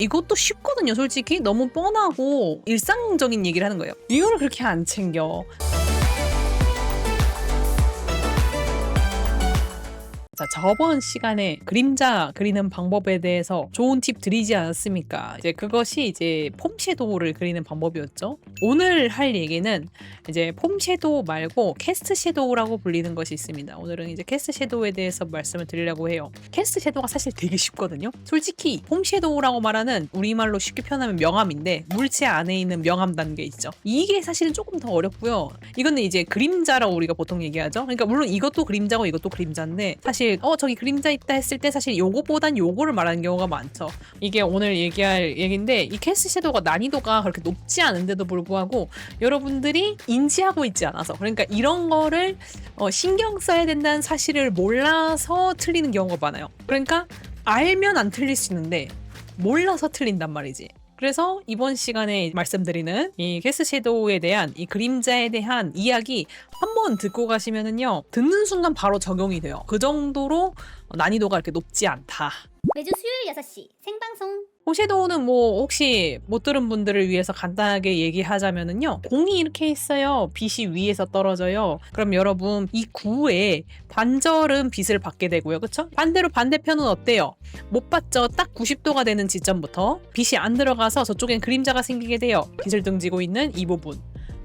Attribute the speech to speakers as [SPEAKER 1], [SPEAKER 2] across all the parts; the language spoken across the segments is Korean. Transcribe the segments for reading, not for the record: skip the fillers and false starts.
[SPEAKER 1] 이것도 쉽거든요. 솔직히 너무 뻔하고 일상적인 얘기를 하는 거예요. 이거를 그렇게 안 챙겨. 자, 저번 시간에 그림자 그리는 방법에 대해서 좋은 팁 드리지 않았습니까? 이제 그것이 이제 폼 섀도우를 그리는 방법이었죠. 오늘 할 얘기는 이제 폼 섀도우 말고 캐스트 섀도우라고 불리는 것이 있습니다. 오늘은 이제 캐스트 섀도우에 대해서 말씀을 드리려고 해요. 캐스트 섀도우가 사실 되게 쉽거든요. 솔직히 폼 섀도우라고 말하는 우리말로 쉽게 표현하면 명암인데 물체 안에 있는 명암 단계 있죠. 이게 사실은 조금 더 어렵고요. 이거는 이제 그림자라고 우리가 보통 얘기하죠. 그러니까 물론 이것도 그림자고 이것도 그림자인데 사실 저기 그림자 있다 했을 때 사실 요거보단 요거를 말하는 경우가 많죠. 이게 오늘 얘기할 얘기인데 이 캐스트 섀도우가 난이도가 그렇게 높지 않은데도 불구하고 여러분들이 인지하고 있지 않아서, 그러니까 이런 거를 신경 써야 된다는 사실을 몰라서 틀리는 경우가 많아요. 그러니까 알면 안 틀릴 수 있는데 몰라서 틀린단 말이지. 그래서 이번 시간에 말씀드리는 이 캐스트 섀도우에 대한 이 그림자에 대한 이야기 한번 듣고 가시면은요, 듣는 순간 바로 적용이 돼요. 그 정도로 난이도가 이렇게 높지 않다.
[SPEAKER 2] 매주 수요일 6시 생방송.
[SPEAKER 1] 폼 섀도우는 뭐 혹시 못 들은 분들을 위해서 간단하게 얘기하자면은요, 공이 이렇게 있어요. 빛이 위에서 떨어져요. 그럼 여러분 이 구에 반절은 빛을 받게 되고요, 그쵸? 반대로 반대편은 어때요? 못 받죠. 딱 90도가 되는 지점부터 빛이 안 들어가서 저쪽엔 그림자가 생기게 돼요. 빛을 등지고 있는 이 부분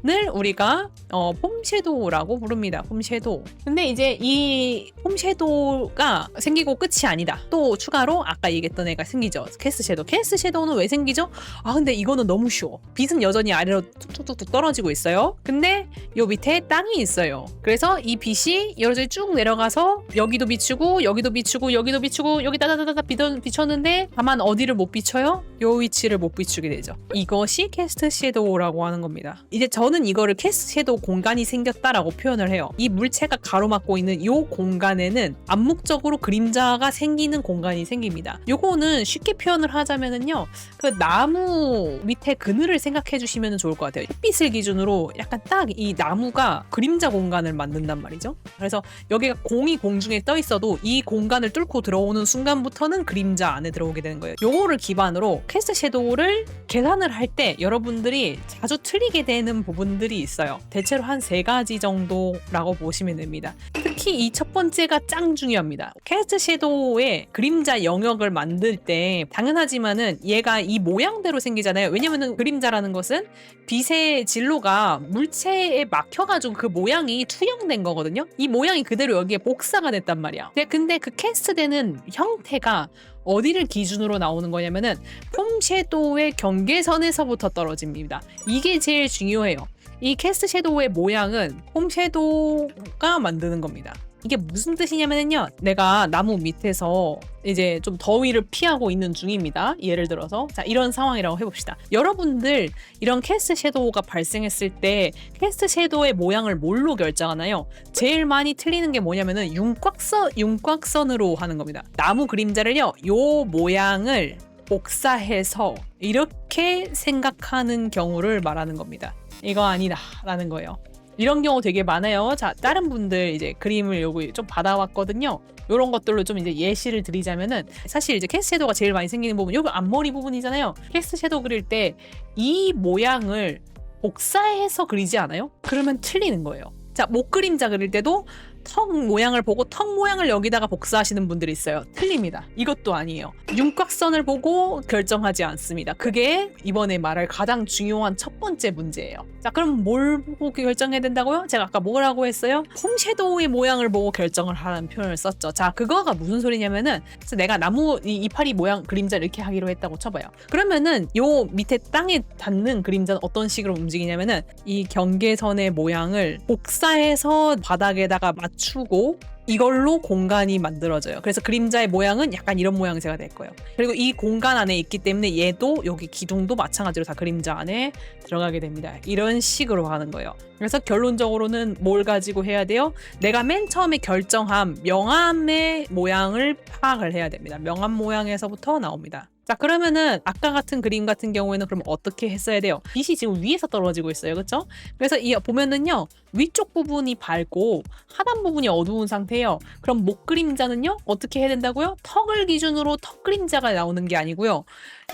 [SPEAKER 1] 을 우리가 폼 섀도우라고 부릅니다. 폼 섀도우. 근데 이제 이 폼 섀도우가 생기고 끝이 아니다. 또 추가로 아까 얘기했던 애가 생기죠. 캐스트 섀도우. 캐스트 섀도우는 왜 생기죠? 근데 이거는 너무 쉬워. 빛은 여전히 아래로 툭툭툭 떨어지고 있어요. 근데 요 밑에 땅이 있어요. 그래서 이 빛이 여기저기 쭉 내려가서 여기도 비추고 여기도 비추고 여기도 비추고 여기 따다다다 비쳤는데 다만 어디를 못 비춰요? 요 위치를 못 비추게 되죠. 이것이 캐스트 섀도우라고 하는 겁니다. 이제 저는 이거를 캐스트 섀도우 공간이 생겼다라고 표현을 해요. 이 물체가 가로막고 있는 이 공간에는 암묵적으로 그림자가 생기는 공간이 생깁니다. 요거는 쉽게 표현을 하자면은요, 그 나무 밑에 그늘을 생각해 주시면 좋을 것 같아요. 햇빛을 기준으로 약간 딱 이 나무가 그림자 공간을 만든단 말이죠. 그래서 여기가 공이 공중에 떠 있어도 이 공간을 뚫고 들어오는 순간부터는 그림자 안에 들어오게 되는 거예요. 요거를 기반으로 캐스트 섀도우를 계산을 할 때 여러분들이 자주 틀리게 되는 부분들이 있어요. 대체로 한 3가지 정도라고 보시면 됩니다. 특히 이 첫 번째가 짱 중요합니다. 캐스트 섀도우의 그림자 영역을 만들 때 당연하지만은 얘가 이 모양대로 생기잖아요. 왜냐면은 그림자라는 것은 빛의 진로가 물체에 막혀가지고 그 모양이 투영된 거거든요. 이 모양이 그대로 여기에 복사가 됐단 말이야. 근데 그 캐스트되는 형태가 어디를 기준으로 나오는 거냐면은 폼 섀도우의 경계선에서부터 떨어집니다. 이게 제일 중요해요. 이 캐스트 섀도우의 모양은 폼 섀도우가 만드는 겁니다. 이게 무슨 뜻이냐면요, 내가 나무 밑에서 이제 좀 더위를 피하고 있는 중입니다. 예를 들어서 자, 이런 상황이라고 해봅시다. 여러분들 이런 캐스트 섀도우가 발생했을 때 캐스트 섀도우의 모양을 뭘로 결정하나요? 제일 많이 틀리는 게 뭐냐면은 윤곽선으로 하는 겁니다. 나무 그림자를요, 요 모양을 복사해서 이렇게 생각하는 경우를 말하는 겁니다. 이거 아니다 라는 거예요. 이런 경우 되게 많아요. 자, 다른 분들 이제 그림을 요거 좀 받아왔거든요. 요런 것들로 좀 이제 예시를 드리자면은, 사실 이제 캐스트 섀도우가 제일 많이 생기는 부분, 요거 앞머리 부분이잖아요. 캐스트 섀도우 그릴 때 이 모양을 복사해서 그리지 않아요? 그러면 틀리는 거예요. 자, 목 그림자 그릴 때도 턱 모양을 보고 턱 모양을 여기다가 복사하시는 분들이 있어요. 틀립니다. 이것도 아니에요. 윤곽선을 보고 결정하지 않습니다. 그게 이번에 말할 가장 중요한 첫 번째 문제예요. 자, 그럼 뭘 보고 결정해야 된다고요? 제가 아까 뭐라고 했어요? 폼 섀도우의 모양을 보고 결정을 하라는 표현을 썼죠. 자, 그거가 무슨 소리냐면은, 그래서 내가 나무 이파리 모양 그림자 이렇게 하기로 했다고 쳐봐요. 그러면은 요 밑에 땅에 닿는 그림자는 어떤 식으로 움직이냐면은 이 경계선의 모양을 복사해서 바닥에다가 맞추고 이걸로 공간이 만들어져요. 그래서 그림자의 모양은 약간 이런 모양새가 될 거예요. 그리고 이 공간 안에 있기 때문에 얘도 여기 기둥도 마찬가지로 다 그림자 안에 들어가게 됩니다. 이런 식으로 하는 거예요. 그래서 결론적으로는 뭘 가지고 해야 돼요? 내가 맨 처음에 결정한 명암의 모양을 파악을 해야 됩니다. 명암 모양에서부터 나옵니다. 자, 그러면은 아까 같은 그림 같은 경우에는 그럼 어떻게 했어야 돼요? 빛이 지금 위에서 떨어지고 있어요. 그렇죠? 그래서 이 보면은요, 위쪽 부분이 밝고 하단 부분이 어두운 상태예요. 그럼 목 그림자는요? 어떻게 해야 된다고요? 턱을 기준으로 턱 그림자가 나오는 게 아니고요.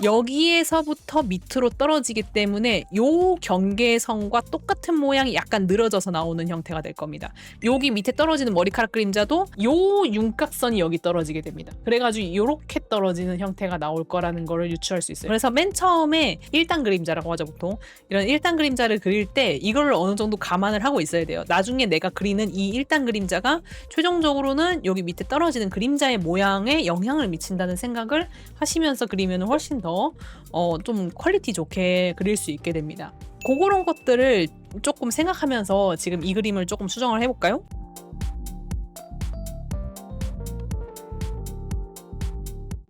[SPEAKER 1] 여기에서부터 밑으로 떨어지기 때문에 요 경계선과 똑같은 모양이 약간 늘어져서 나오는 형태가 될 겁니다. 여기 밑에 떨어지는 머리카락 그림자도 요 윤곽선이 여기 떨어지게 됩니다. 그래가지고 이렇게 떨어지는 형태가 나올 거라는 거를 유추할 수 있어요. 그래서 맨 처음에 1단 그림자라고 하죠, 보통. 이런 1단 그림자를 그릴 때 이걸 어느 정도 감안을 하고 있어야 돼요. 나중에 내가 그리는 이 1단 그림자가 최종적으로는 여기 밑에 떨어지는 그림자의 모양에 영향을 미친다는 생각을 하시면서 그리면 훨씬 더 좀 퀄리티 좋게 그릴 수 있게 됩니다. 그런 것들을 조금 생각하면서 지금 이 그림을 조금 수정을 해볼까요?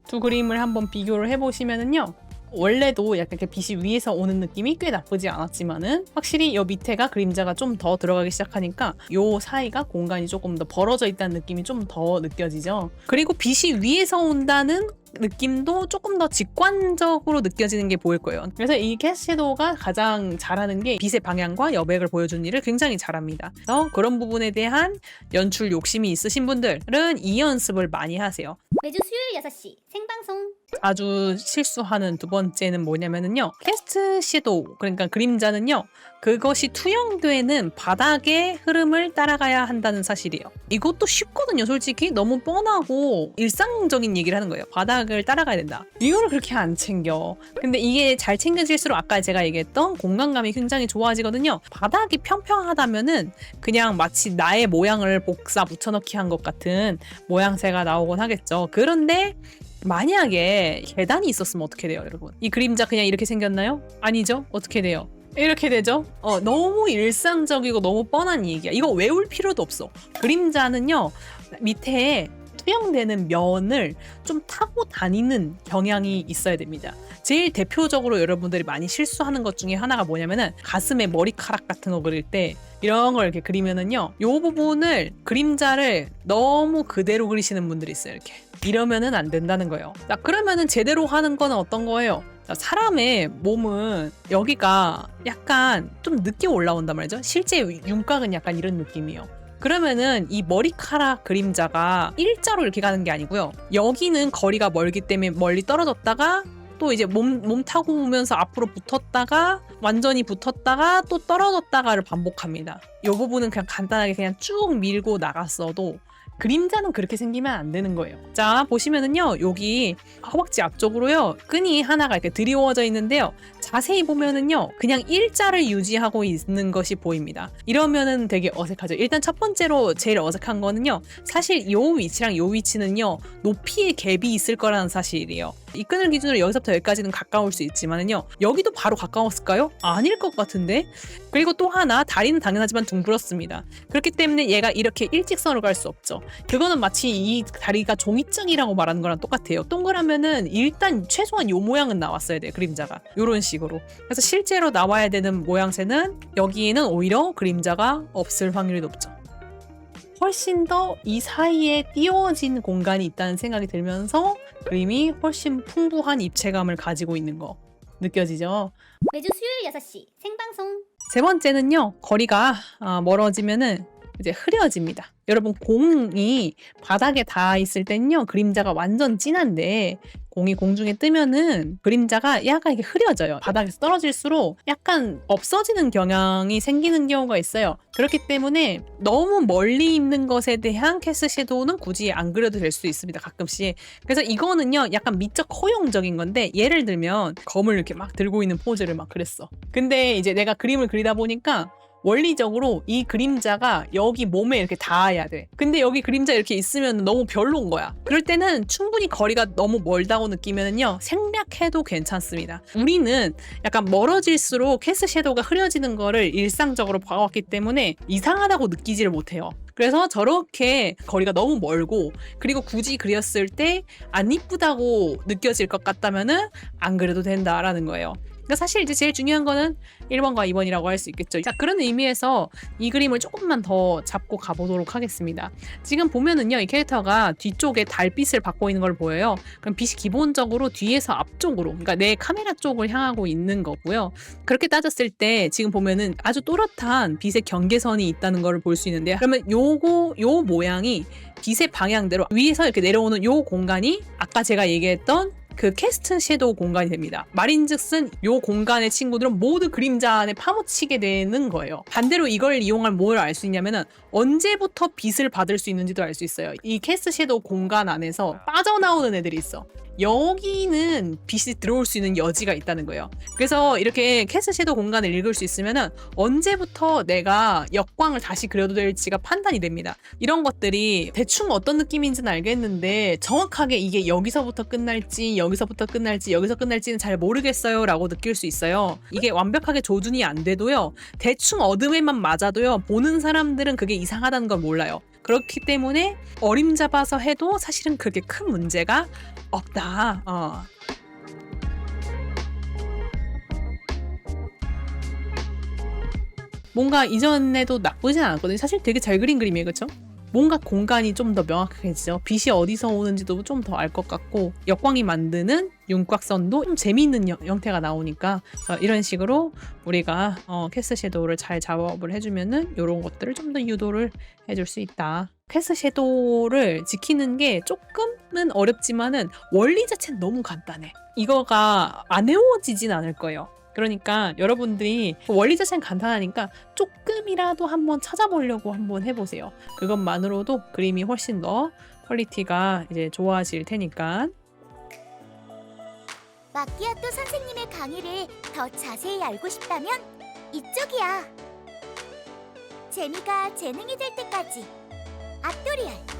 [SPEAKER 1] 두 그림을 한번 비교를 해보시면은요. 원래도 약간 이렇게 빛이 위에서 오는 느낌이 꽤 나쁘지 않았지만은 확실히 이 밑에가 그림자가 좀 더 들어가기 시작하니까 요 사이가 공간이 조금 더 벌어져 있다는 느낌이 좀 더 느껴지죠. 그리고 빛이 위에서 온다는 느낌도 조금 더 직관적으로 느껴지는 게 보일 거예요. 그래서 이 캐스트 섀도우가 가장 잘하는 게 빛의 방향과 여백을 보여주는 일을 굉장히 잘합니다. 그래서 그런 부분에 대한 연출 욕심이 있으신 분들은 이 연습을 많이 하세요.
[SPEAKER 2] 매주 수요일 6시 생방송.
[SPEAKER 1] 아주 실수하는 두 번째는 뭐냐면은요. 캐스트 섀도우, 그러니까 그림자는요. 그것이 투영되는 바닥의 흐름을 따라가야 한다는 사실이에요. 이것도 쉽거든요, 솔직히. 너무 뻔하고 일상적인 얘기를 하는 거예요. 바닥을 따라가야 된다. 이거를 그렇게 안 챙겨. 근데 이게 잘 챙겨질수록 아까 제가 얘기했던 공간감이 굉장히 좋아지거든요. 바닥이 평평하다면은 그냥 마치 나의 모양을 복사 붙여넣기 한 것 같은 모양새가 나오곤 하겠죠. 그런데 만약에 계단이 있었으면 어떻게 돼요, 여러분? 이 그림자 그냥 이렇게 생겼나요? 아니죠? 어떻게 돼요? 이렇게 되죠? 너무 일상적이고 너무 뻔한 얘기야. 이거 외울 필요도 없어. 그림자는요, 밑에 투영되는 면을 좀 타고 다니는 경향이 있어야 됩니다. 제일 대표적으로 여러분들이 많이 실수하는 것 중에 하나가 뭐냐면은 가슴에 머리카락 같은 거 그릴 때 이런 걸 이렇게 그리면은요, 요 부분을 그림자를 너무 그대로 그리시는 분들이 있어요. 이렇게 이러면은 안 된다는 거예요. 자, 그러면은 제대로 하는 거는 어떤 거예요? 사람의 몸은 여기가 약간 좀 늦게 올라온단 말이죠. 실제 윤곽은 약간 이런 느낌이에요. 그러면은 이 머리카락 그림자가 일자로 이렇게 가는 게 아니고요. 여기는 거리가 멀기 때문에 멀리 떨어졌다가 또 이제 몸 타고 오면서 앞으로 붙었다가 완전히 붙었다가 또 떨어졌다가를 반복합니다. 이 부분은 그냥 간단하게 그냥 쭉 밀고 나갔어도 그림자는 그렇게 생기면 안 되는 거예요. 자, 보시면은요, 여기 허벅지 앞쪽으로요, 끈이 하나가 이렇게 드리워져 있는데요. 자세히 보면은요, 그냥 일자를 유지하고 있는 것이 보입니다. 이러면은 되게 어색하죠. 일단 첫 번째로 제일 어색한 거는요, 사실 요 위치랑 요 위치는요, 높이의 갭이 있을 거라는 사실이에요. 이 끈을 기준으로 여기서부터 여기까지는 가까울 수 있지만은요, 여기도 바로 가까웠을까요? 아닐 것 같은데. 그리고 또 하나, 다리는 당연하지만 둥그렇습니다. 그렇기 때문에 얘가 이렇게 일직선으로 갈 수 없죠. 그거는 마치 이 다리가 종이장이라고 말하는 거랑 똑같아요. 동그라면은 일단 최소한 요 모양은 나왔어야 돼요, 그림자가. 요런 식으로. 그래서 실제로 나와야 되는 모양새는 여기에는 오히려 그림자가 없을 확률이 높죠. 훨씬 더 이 사이에 띄워진 공간이 있다는 생각이 들면서 그림이 훨씬 풍부한 입체감을 가지고 있는 거 느껴지죠?
[SPEAKER 2] 매주 수요일 6시 생방송.
[SPEAKER 1] 세 번째는요, 거리가 멀어지면은 이제 흐려집니다. 여러분, 공이 바닥에 닿아 있을 때는요, 그림자가 완전 진한데 공이 공중에 뜨면은 그림자가 약간 이렇게 흐려져요. 바닥에서 떨어질수록 약간 없어지는 경향이 생기는 경우가 있어요. 그렇기 때문에 너무 멀리 있는 것에 대한 캐스트 섀도우는 굳이 안 그려도 될 수 있습니다, 가끔씩. 그래서 이거는요, 약간 미적 허용적인 건데, 예를 들면 검을 이렇게 막 들고 있는 포즈를 막 그렸어. 근데 이제 내가 그림을 그리다 보니까 원리적으로 이 그림자가 여기 몸에 이렇게 닿아야 돼. 근데 여기 그림자 이렇게 있으면 너무 별로인 거야. 그럴 때는 충분히 거리가 너무 멀다고 느끼면은요, 생략해도 괜찮습니다. 우리는 약간 멀어질수록 캐스트 섀도우가 흐려지는 거를 일상적으로 봐왔기 때문에 이상하다고 느끼지를 못해요. 그래서 저렇게 거리가 너무 멀고, 그리고 굳이 그렸을 때 안 이쁘다고 느껴질 것 같다면은 안 그려도 된다라는 거예요. 그러니까 사실 이제 제일 중요한 거는 1번과 2번이라고 할 수 있겠죠. 자, 그런 의미에서 이 그림을 조금만 더 잡고 가보도록 하겠습니다. 지금 보면은요, 이 캐릭터가 뒤쪽에 달빛을 받고 있는 걸 보여요. 그럼 빛이 기본적으로 뒤에서 앞쪽으로, 그러니까 내 카메라 쪽을 향하고 있는 거고요. 그렇게 따졌을 때 지금 보면은 아주 또렷한 빛의 경계선이 있다는 걸 볼 수 있는데요. 그러면 요 모양이 빛의 방향대로 위에서 이렇게 내려오는 요 공간이 아까 제가 얘기했던 그 캐스트 섀도우 공간이 됩니다. 말인즉슨 요 공간의 친구들은 모두 그림자 안에 파묻히게 되는 거예요. 반대로 이걸 이용할 뭘 알 수 있냐면은 언제부터 빛을 받을 수 있는지도 알 수 있어요. 이 캐스트 섀도우 공간 안에서 빠져나오는 애들이 있어. 여기는 빛이 들어올 수 있는 여지가 있다는 거예요. 그래서 이렇게 캐스트 섀도우 공간을 읽을 수 있으면은 언제부터 내가 역광을 다시 그려도 될지가 판단이 됩니다. 이런 것들이 대충 어떤 느낌인지는 알겠는데 정확하게 이게 여기서부터 끝날지 여기서부터 끝날지 여기서 끝날지는 잘 모르겠어요 라고 느낄 수 있어요. 이게 완벽하게 조준이 안 돼도요, 대충 어둠에만 맞아도요, 보는 사람들은 그게 이상하다는 걸 몰라요. 그렇기 때문에 어림잡아서 해도 사실은 그렇게 큰 문제가 없다. 뭔가 이전에도 나쁘진 않았거든요. 사실 되게 잘 그린 그림이에요. 그렇죠? 뭔가 공간이 좀 더 명확해지죠. 빛이 어디서 오는지도 좀 더 알 것 같고, 역광이 만드는 윤곽선도 좀 재미있는 형태가 나오니까 이런 식으로 우리가 캐스트 섀도우를 잘 작업을 해주면은 이런 것들을 좀 더 유도를 해줄 수 있다. 캐스트 섀도우를 지키는 게 조금은 어렵지만은 원리 자체는 너무 간단해. 이거가 안 외워지진 않을 거예요. 그러니까 여러분들이 원리 자체는 간단하니까 조금이라도 한번 찾아보려고 한번 해보세요. 그것만으로도 그림이 훨씬 더 퀄리티가 이제 좋아질 테니까.
[SPEAKER 3] 마끼아또 선생님의 강의를 더 자세히 알고 싶다면 이쪽이야. 재미가 재능이 될 때까지. 아토리알.